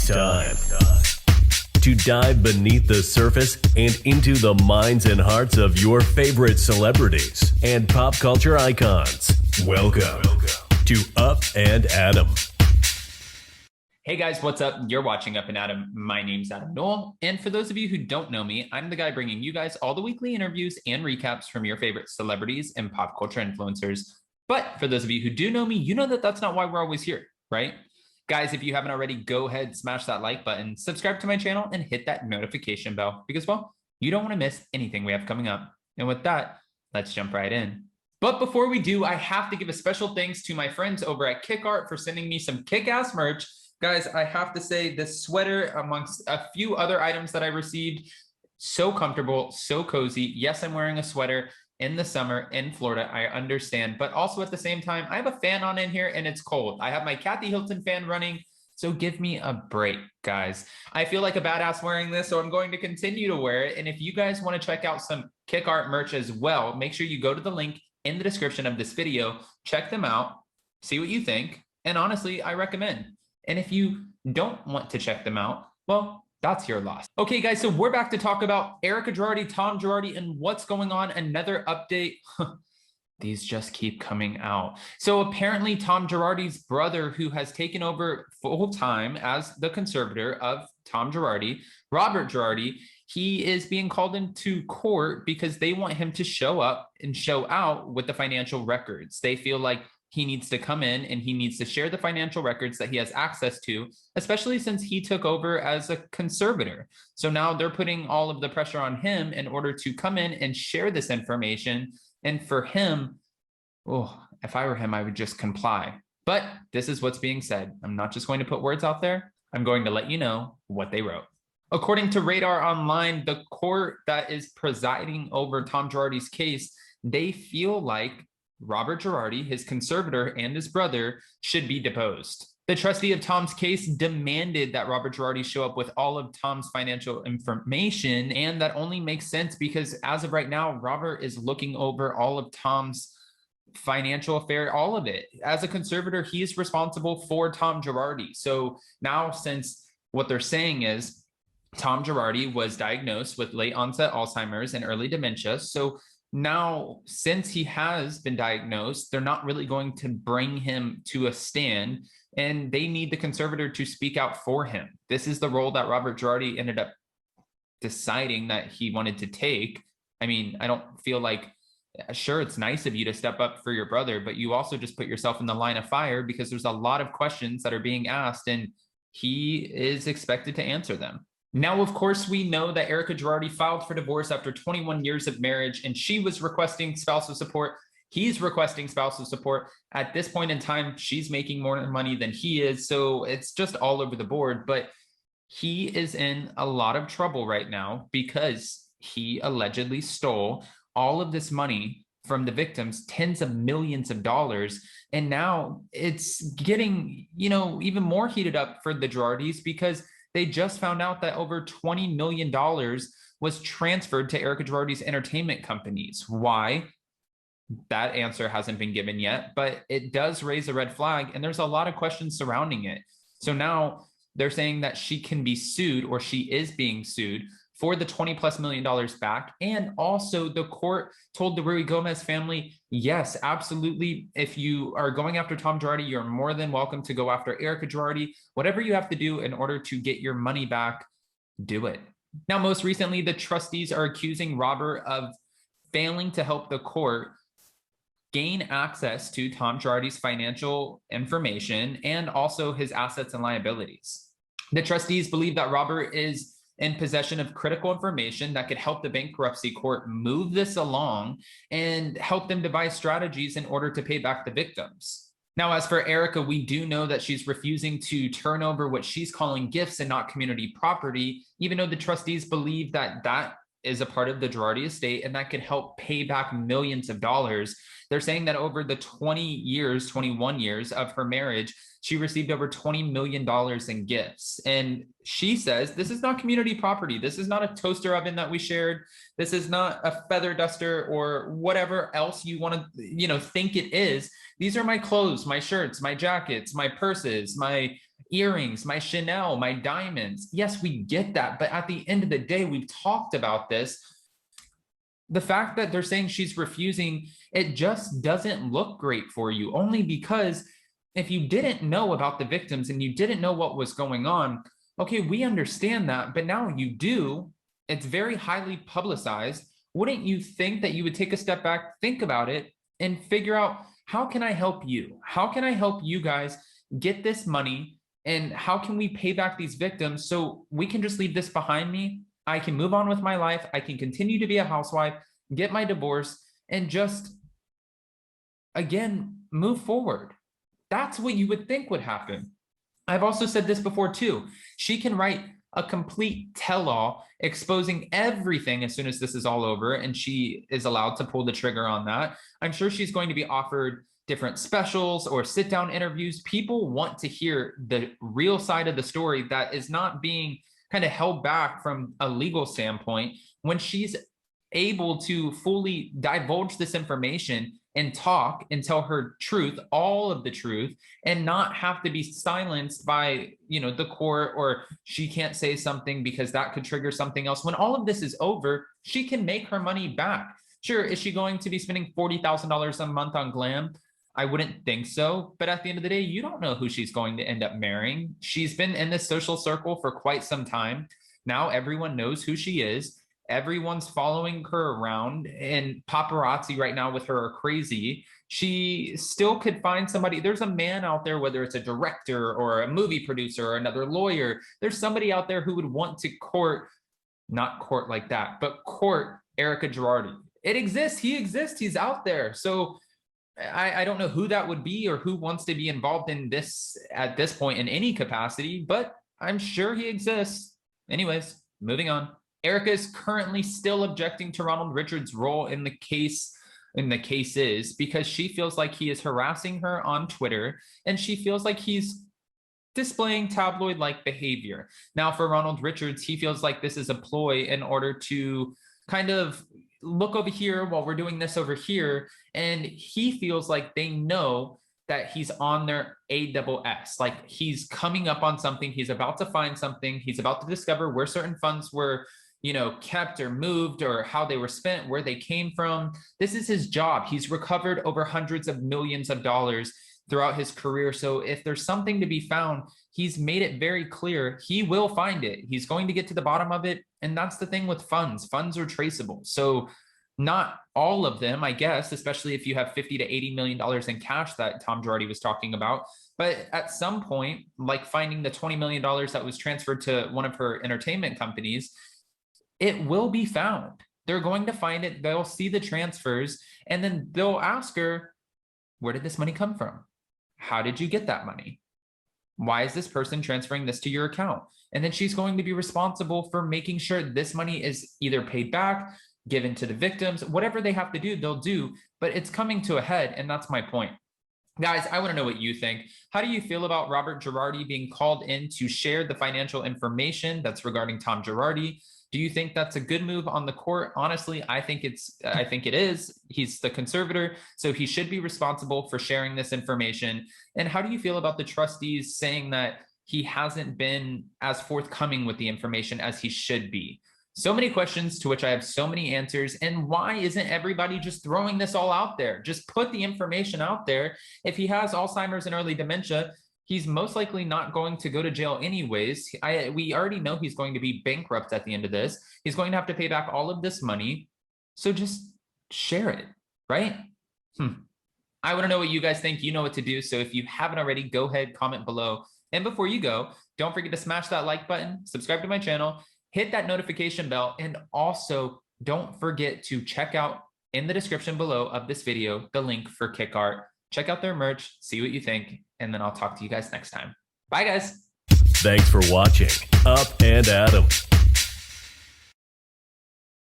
It's time to dive beneath the surface and into the minds and hearts of your favorite celebrities and pop culture icons. Welcome to Up and Adam. Hey guys, what's up? You're watching Up and Adam. My name's Adam Noel. And for those of you who don't know me, I'm the guy bringing you guys all the weekly interviews and recaps from your favorite celebrities and pop culture influencers. But for those of you who do know me, you know that that's not why we're always here, right? Guys, if you haven't already, go ahead, smash that like button, subscribe to my channel, and hit that notification bell because, well, you don't want to miss anything we have coming up. And with that, let's jump right in. But before we do, I have to give a special thanks to my friends over at KickArt for sending me some kick-ass merch. Guys, I have to say this sweater, amongst a few other items that I received, so comfortable, so cozy. Yes, I'm wearing a sweater in the summer in Florida, I understand, but also at the same time, I have a fan on in here and it's cold. I have my Kathy Hilton fan running, so give me a break, guys. I feel like a badass wearing this, so I'm going to continue to wear it. And if you guys want to check out some KickArt merch as well, make sure you go to the link in the description of this video, check them out, see what you think, and honestly, I recommend. And if you don't want to check them out, well, that's your loss. Okay, guys, so we're back to talk about Erika Girardi, Tom Girardi, and what's going on. Another update. These just keep coming out. So apparently Tom Girardi's brother, who has taken over full-time as the conservator of Tom Girardi, Robert Girardi, he is being called into court because they want him to show up and show out with the financial records. They feel like he needs to come in and he needs to share the financial records that he has access to, especially since he took over as a conservator. So now they're putting all of the pressure on him in order to come in and share this information. And for him, oh, if I were him, I would just comply. But this is what's being said. I'm not just going to put words out there. I'm going to let you know what they wrote. According to Radar Online, the court that is presiding over Tom Girardi's case, they feel like Robert Girardi, his conservator, and his brother should be deposed. The trustee of Tom's case demanded that Robert Girardi show up with all of Tom's financial information, and that only makes sense because as of right now, Robert is looking over all of Tom's financial affair, all of it. As a conservator, he is responsible for Tom Girardi. So now, since what they're saying is Tom Girardi was diagnosed with late onset Alzheimer's and early dementia, so now, since he has been diagnosed, they're not really going to bring him to a stand, and they need the conservator to speak out for him. This is the role that Robert Girardi ended up deciding that he wanted to take. I mean, I don't feel like, sure, it's nice of you to step up for your brother, but you also just put yourself in the line of fire because there's a lot of questions that are being asked, and he is expected to answer them. Now, of course, we know that Erika Girardi filed for divorce after 21 years of marriage, and she was requesting spousal support. He's requesting spousal support. At this point in time, she's making more money than he is, so it's just all over the board. But he is in a lot of trouble right now because he allegedly stole all of this money from the victims, tens of millions of dollars. And now it's getting, even more heated up for the Girardis because they just found out that over $20 million was transferred to Erika Girardi's entertainment companies. Why? That answer hasn't been given yet, but it does raise a red flag, and there's a lot of questions surrounding it. So now they're saying that she can be sued, or she is being sued, for the $20+ million back. And also the court told the Ruy Gomez family, yes, absolutely. If you are going after Tom Girardi, you're more than welcome to go after Erika Girardi. Whatever you have to do in order to get your money back, do it. Now, most recently, the trustees are accusing Robert of failing to help the court gain access to Tom Girardi's financial information and also his assets and liabilities. The trustees believe that Robert is in possession of critical information that could help the bankruptcy court move this along and help them devise strategies in order to pay back the victims. Now, as for Erika, we do know that she's refusing to turn over what she's calling gifts and not community property, even though the trustees believe that that is a part of the Girardi estate and that could help pay back millions of dollars. They're saying that over the 21 years of her marriage, she received over $20 million in gifts. And she says, this is not community property. This is not a toaster oven that we shared. This is not a feather duster or whatever else you want to, think it is. These are my clothes, my shirts, my jackets, my purses, my earrings, my Chanel, my diamonds. Yes, we get that. But at the end of the day, we've talked about this. The fact that they're saying she's refusing, it just doesn't look great for you, only because if you didn't know about the victims and you didn't know what was going on, okay, we understand that, but now you do. It's very highly publicized. Wouldn't you think that you would take a step back, think about it, and figure out, how can I help you? How can I help you guys get this money? And how can we pay back these victims so we can just leave this behind me? I can move on with my life. I can continue to be a housewife, get my divorce, and just, again, move forward. That's what you would think would happen. I've also said this before too. She can write a complete tell-all exposing everything as soon as this is all over, and she is allowed to pull the trigger on that. I'm sure she's going to be offered different specials or sit-down interviews. People want to hear the real side of the story that is not being kind of held back from a legal standpoint. When she's able to fully divulge this information and talk and tell her truth, all of the truth, and not have to be silenced by, the court, or she can't say something because that could trigger something else. When all of this is over, she can make her money back. Sure, is she going to be spending $40,000 a month on glam? I wouldn't think so. But at the end of the day, you don't know who she's going to end up marrying. She's been in this social circle for quite some time. Now everyone knows who she is. Everyone's following her around, and paparazzi right now with her are crazy. She still could find somebody. There's a man out there, whether it's a director or a movie producer or another lawyer. There's somebody out there who would want to not court like that, but court Erika Girardi. It exists. He exists. He's out there. So I don't know who that would be or who wants to be involved in this at this point in any capacity, but I'm sure he exists. Anyways, moving on. Erika is currently still objecting to Ronald Richards' role in the cases because she feels like he is harassing her on Twitter, and she feels like he's displaying tabloid-like behavior. Now, for Ronald Richards, he feels like this is a ploy in order to kind of look over here while we're doing this over here, and he feels like they know that he's on their ASS, like he's coming up on something, he's about to find something, he's about to discover where certain funds were kept or moved, or how they were spent, where they came from. This is his job. He's recovered over hundreds of millions of dollars throughout his career. So if there's something to be found, he's made it very clear he will find it. He's going to get to the bottom of it. And that's the thing with funds. Funds are traceable. So not all of them, I guess, especially if you have $50 to $80 million in cash that Tom Girardi was talking about. But at some point, like finding the $20 million that was transferred to one of her entertainment companies, it will be found. They're going to find it. They'll see the transfers, and then they'll ask her, where did this money come from? How did you get that money? Why is this person transferring this to your account? And then she's going to be responsible for making sure this money is either paid back, given to the victims, whatever they have to do, they'll do, but it's coming to a head. And that's my point. Guys, I want to know what you think. How do you feel about Robert Girardi being called in to share the financial information that's regarding Tom Girardi? Do you think that's a good move on the court? Honestly, I think it is. He's the conservator, so he should be responsible for sharing this information. And how do you feel about the trustees saying that he hasn't been as forthcoming with the information as he should be? So many questions to which I have so many answers. And why isn't everybody just throwing this all out there? Just put the information out there. If he has Alzheimer's and early dementia, he's most likely not going to go to jail anyways. We already know he's going to be bankrupt at the end of this. He's going to have to pay back all of this money. So just share it, right? I want to know what you guys think. You know what to do. So if you haven't already, go ahead, comment below. And before you go, don't forget to smash that like button, subscribe to my channel, hit that notification bell, and also don't forget to check out in the description below of this video, the link for Kick Art. Check out their merch, see what you think, and then I'll talk to you guys next time. Bye, guys. Thanks for watching Up and Adam.